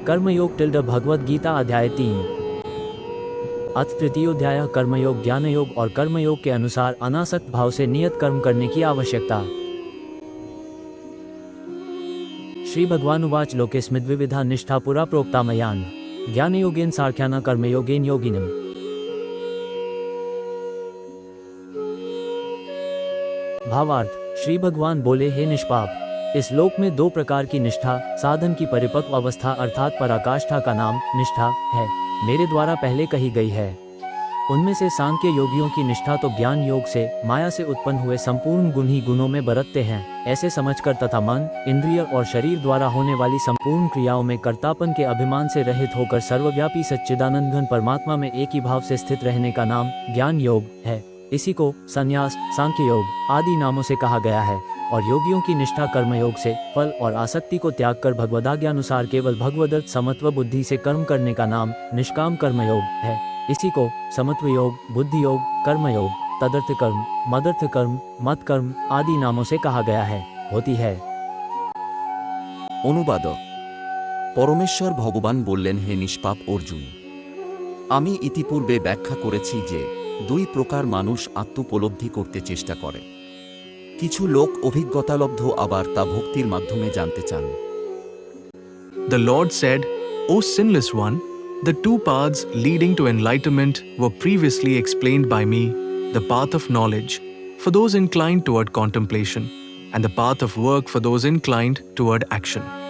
कर्मयोग टिल्ड भगवद गीता अध्याय 3। अथ तृतीयोध्याय कर्मयोग ज्ञानयोग और कर्मयोग के अनुसार अनासक्त भाव से नियत कर्म करने की आवश्यकता। श्री भगवान उवाच लोकेस्मिद्विविधा निष्ठा पुरा प्रोक्ता मयान ज्ञानयोगेन साख्याना कर्मयोगेन योगिनम्। भावार्थ, श्री भगवान बोले, हे निष्पाप, इस लोक में दो प्रकार की निष्ठा, साधन की परिपक्व अवस्था अर्थात पराकाष्ठा का नाम निष्ठा है, मेरे द्वारा पहले कही गई है। उनमें से सांख्य योगियों की निष्ठा तो ज्ञान योग से माया से उत्पन्न हुए संपूर्ण गुण ही गुणों में बरतते हैं ऐसे समझकर तथा मन, इंद्रिय और शरीर द्वारा होने वाली संपूर्ण क्रियाओं में कर्तापन के अभिमान से रहित होकर सर्वव्यापी सच्चिदानंद घन परमात्मा में एक ही भाव से स्थित रहने का नाम ज्ञान योग है। इसी को संन्यास, सांख्य योग आदि नामों से कहा गया है। और योगियों की निष्ठा कर्मयोग से फल और आसक्ति को त्याग कर भगवदाज्ञानुसार केवल भगवदत्त समत्व बुद्धि से कर्म करने का नाम निष्काम कर्मयोग है। इसी को समत्व योग, बुद्धि योग, कर्मयोग, तदर्थ कर्म, मदर्थ कर्म, मत कर्म आदि नामों से कहा गया है। होती है। অনুবাদ। পরমেশ্বর ভগবান বললেন, হে নিষ্পাপ অর্জুন, আমি ইতিপূর্বে ব্যাখ্যা করেছি যে দুই প্রকার মানুষ আত্মোপলব্ধি করতে চেষ্টা করে। কিছু লোক অভিজ্ঞতালব্ধ, আবার তা ভক্তির মাধ্যমে জানতে চান। The Lord said, O sinless one, the two paths leading to enlightenment were previously explained by me, the path of knowledge for those inclined toward contemplation, and the path of work for those inclined toward action.